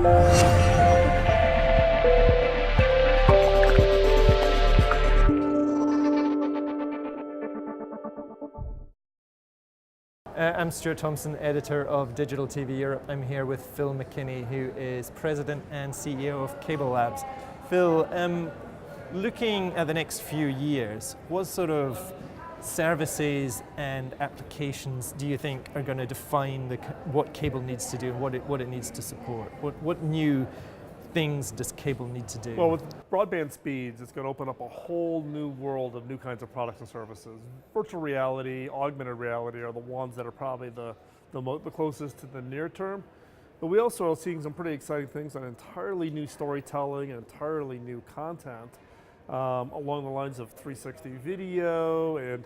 I'm Stuart Thompson, editor of Digital TV Europe. I'm here with Phil McKinney, who is president and CEO of CableLabs. Phil, looking at the next few years, what sort of services and applications do you think are going to define what cable needs to do and what it needs to support? What new things does cable need to do? Well, with broadband speeds, it's going to open up a whole new world of new kinds of products and services. Virtual reality, augmented reality are the ones that are probably the closest to the near term. But we also are seeing some pretty exciting things on entirely new storytelling and entirely new content along the lines of 360 video and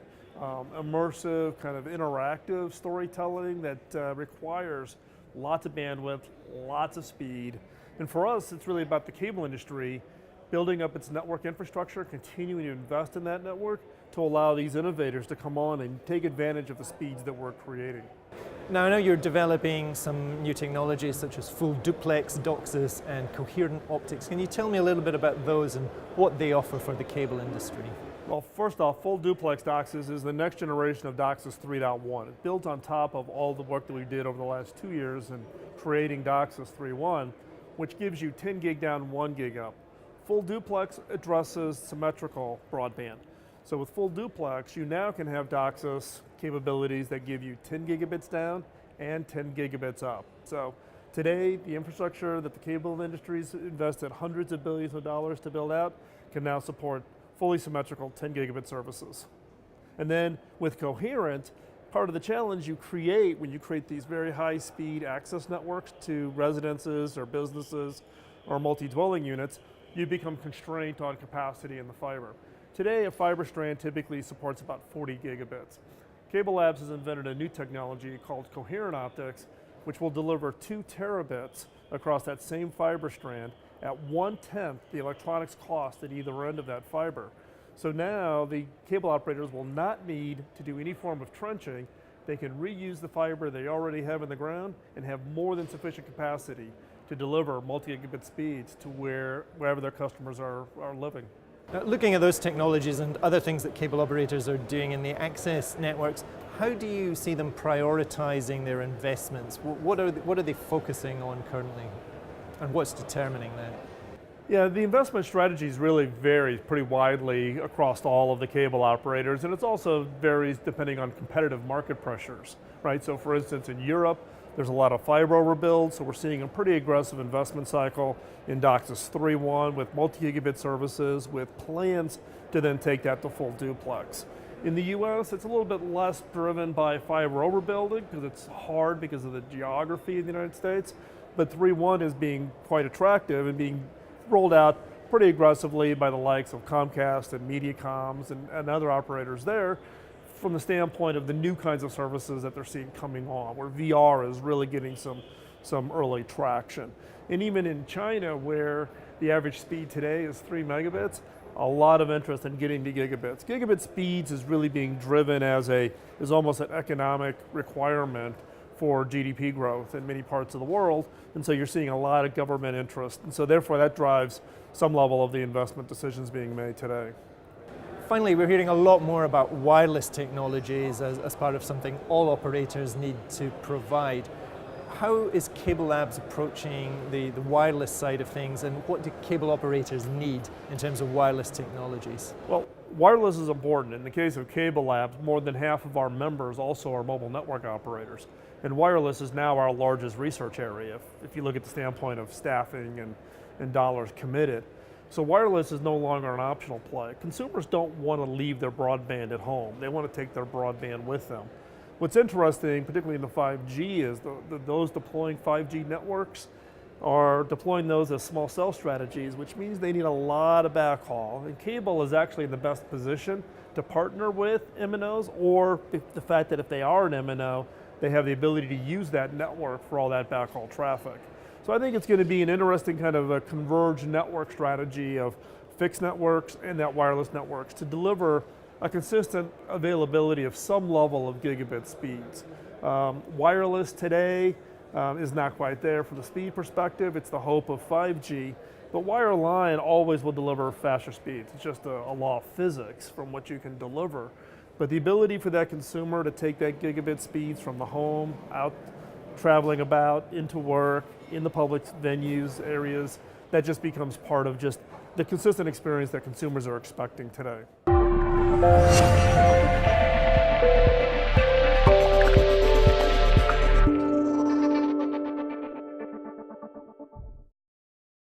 immersive, kind of interactive storytelling that requires lots of bandwidth, lots of speed. And for us, it's really about the cable industry building up its network infrastructure, continuing to invest in that network to allow these innovators to come on and take advantage of the speeds that we're creating. Now I know you're developing some new technologies such as full duplex, DOCSIS and coherent optics. Can you tell me a little bit about those and what they offer for the cable industry? Well, first off, full duplex DOCSIS is the next generation of DOCSIS 3.1. It builds on top of all the work that we did over the last 2 years in creating DOCSIS 3.1, which gives you 10 gig down, 1 gig up. Full duplex addresses symmetrical broadband. So with full duplex, you now can have DOCSIS capabilities that give you 10 gigabits down and 10 gigabits up. So today, the infrastructure that the cable industry's invested hundreds of billions of dollars to build out can now support fully symmetrical 10 gigabit services. And then with coherent, part of the challenge you create when you create these very high speed access networks to residences or businesses or multi-dwelling units, you become constrained on capacity in the fiber. Today, a fiber strand typically supports about 40 gigabits. CableLabs has invented a new technology called coherent optics, which will deliver 2 terabits across that same fiber strand at 1/10 the electronics cost at either end of that fiber. So now the cable operators will not need to do any form of trenching. They can reuse the fiber they already have in the ground and have more than sufficient capacity to deliver multi-gigabit speeds to wherever their customers are living. Now, looking at those technologies and other things that cable operators are doing in the access networks, how do you see them prioritizing their investments? What are they focusing on currently? And what's determining that? Yeah, the investment strategies really vary pretty widely across all of the cable operators, and it also varies depending on competitive market pressures, right? So for instance, in Europe, there's a lot of fiber overbuild, so we're seeing a pretty aggressive investment cycle in DOCSIS 3.1 with multi-gigabit services with plans to then take that to full duplex. In the US, it's a little bit less driven by fiber overbuilding because it's hard because of the geography of the United States, but 3.1 is being quite attractive and being rolled out pretty aggressively by the likes of Comcast and Mediacoms and other operators there from the standpoint of the new kinds of services that they're seeing coming on, where VR is really getting some early traction. And even in China, where the average speed today is 3 megabits, a lot of interest in getting to gigabits. Gigabit speeds is really being driven as almost an economic requirement for GDP growth in many parts of the world, and so you're seeing a lot of government interest, and so therefore that drives some level of the investment decisions being made today. Finally, we're hearing a lot more about wireless technologies as part of something all operators need to provide. How is CableLabs approaching the wireless side of things, and what do cable operators need in terms of wireless technologies? Well, wireless is important. In the case of CableLabs, more than half of our members also are mobile network operators. And wireless is now our largest research area, if you look at the standpoint of staffing and dollars committed. So wireless is no longer an optional play. Consumers don't want to leave their broadband at home. They want to take their broadband with them. What's interesting, particularly in the 5G, is those deploying 5G networks are deploying those as small cell strategies, which means they need a lot of backhaul. And cable is actually in the best position to partner with MNOs, or the fact that if they are an MNO, they have the ability to use that network for all that backhaul traffic. So I think it's going to be an interesting kind of a converged network strategy of fixed networks and that wireless networks to deliver a consistent availability of some level of gigabit speeds. Wireless today is not quite there. From the speed perspective, it's the hope of 5G, but wireline always will deliver faster speeds. It's just a law of physics from what you can deliver. But the ability for that consumer to take that gigabit speeds from the home, out traveling about, into work, in the public venues, areas, that just becomes part of just the consistent experience that consumers are expecting today.